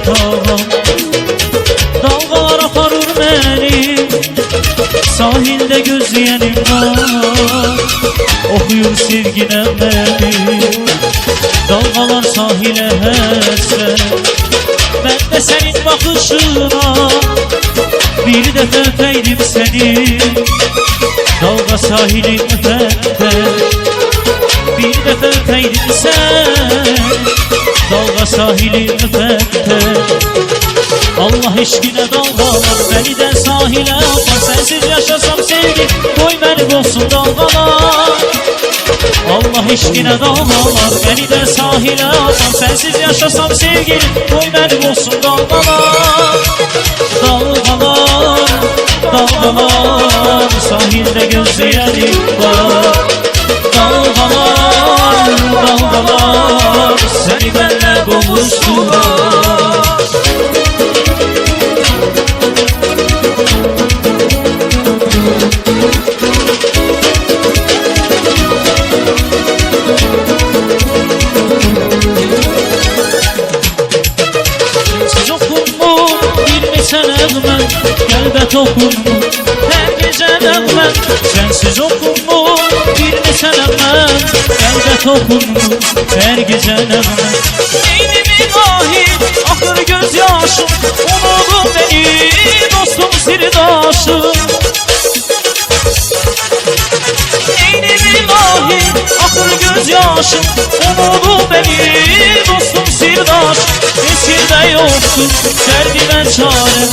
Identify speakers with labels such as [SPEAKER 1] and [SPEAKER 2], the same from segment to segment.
[SPEAKER 1] yatağım. Dalgalar aparır beni, sahilde gözleyenim var. Okuyur sevgine beni, dalgalar sahile hasret. Ben de senin bakışına bir defa öpeydim seni, dalga sahili öpende. Bir defa öpeydim sen, dalga sahili öpende. Allah eşkine dalgalar beni de sahile atar. Sensiz yaşasam sevgi koy beni olsun dalgalar. Allah eşkine dalgalar beni de sahile atar. Sensiz yaşasam sevgi koy beni olsun dalgalar. Dalgalar, dalgalar sahilde gözleyenim var. Dalgalar, dalgalar seni benimle buluştular. Siz okunmu bilmesen evmen, elbet okunmu her gece evmen. Sensiz okunmu bilmesen evmen, elbet okunmu her gece evmen. Neydim ilahi akır gözyaşım, umudum beni dostum sirdaşım. Neydim ilahi akır gözyaşım, umudum beni dostum sirdaş. Eskide yoktu derdime çare,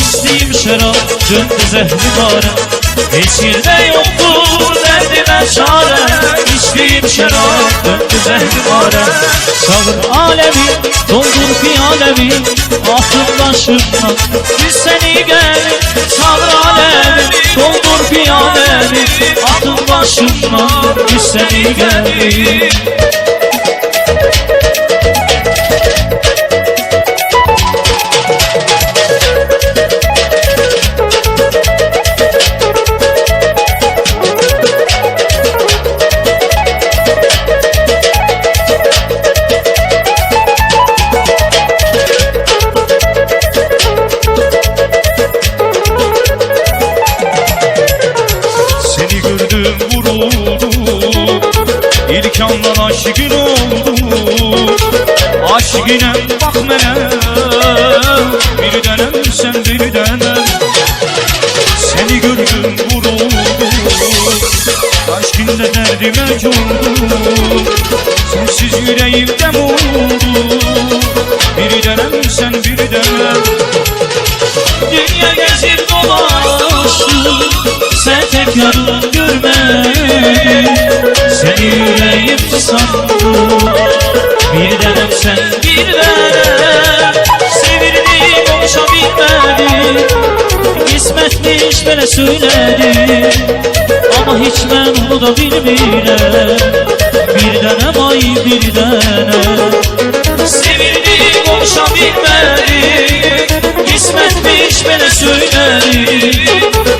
[SPEAKER 1] içtiğim şarap döndü zehrimare. Eskide yoktu derdime çare, içtiğim şarap döndü zehrimare. Sağır alemi, doldur piyalemi, aklım başımdan biz seni gelin. Sağır alemi, doldur piyalemi, aklım başımdan biz seni gelin. İlk andan aşıkın oldu, aşkine bak mene. Bir denem sen bir denem, seni gördüm vuruldu. Aşkında derdime oldu, sensiz yüreğimde oldu. Bir denem sen bir denem. Dünya gezip dolaştı, sen tek yarın görmedin. Seni yüreğim sandı, bir denem sen bir denem. Sevirdim konuşabilmedim, kısmetmiş bana söyledi. Ama hiç ben onu da bilmem, bir denem ay bir denem. Sevirdim konuşabilmedim, kısmetmiş bana söyledi.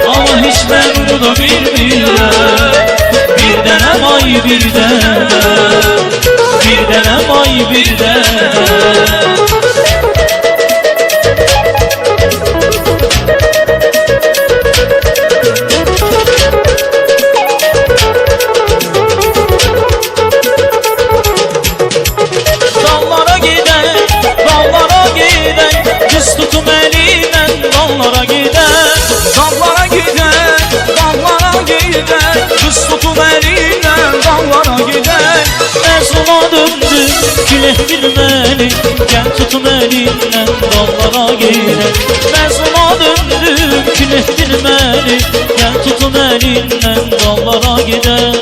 [SPEAKER 1] Ama hiç ben onu da bilmem, bir denem ay bir denem, bir denem ay bir denem. Dallara giden, dallara giden, kız tutum elinden dallara giden. Dallara giden, dallara giden, kız tutum elinden dallara giden. Mezuna döndüm güle girmeli, gel tutum elinden dallara giden. Mezuna döndüm güle girmeli, gel tutum elinden dallara giden.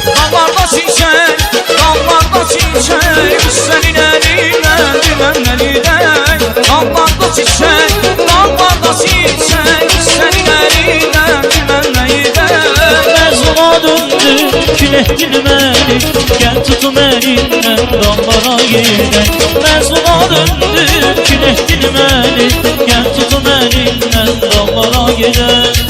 [SPEAKER 1] Dallarda çiçek, dallarda çiçek, senin elinden bilmem neliden. Dallarda çiçek, dallarda çiçek, senin elinden bilmem neliden. Mezuna döndüm güle girmeli, gel tutum elinden dallara giden. Mezuna döndüm güle girmeli, gel tutum elinden
[SPEAKER 2] seninle dağlara gider.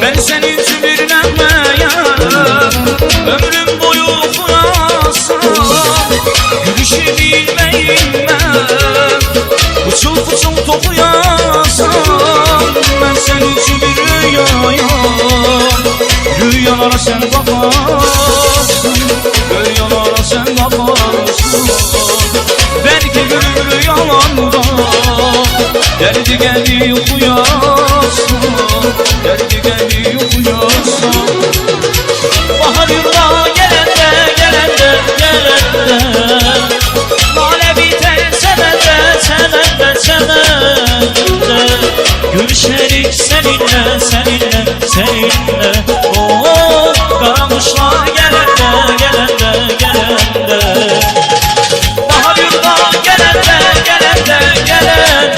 [SPEAKER 1] Ben seni üzülürlemeyem, ömrüm boyu kurasam, gülüşü bilmeyim ben, fıçıl fıçıl tokuyasam. Ben seni üzülür rüyayam, rüyalara sen bakarsın, rüyalara sen bakarsın. Belki gülür rüyalarında, derdi geldi uyuyasın, derdi geldi uyuyasın.
[SPEAKER 2] Bahar yurda gelende, gelende, gelende, lale biter senende, senende, senende. Görüşerik seninle, seninle, seninle. Oh, karanmışlar gelende, gelende, gelende. Bahar yurda gelende, gelende, gelende,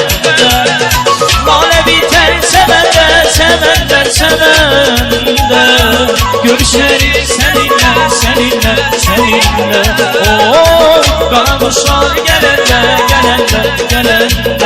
[SPEAKER 2] lale biter senende, senende, senende. Görüşeriz seninle, seninle, seninle. Oh, karanmışlar gelende, gelende, gelende.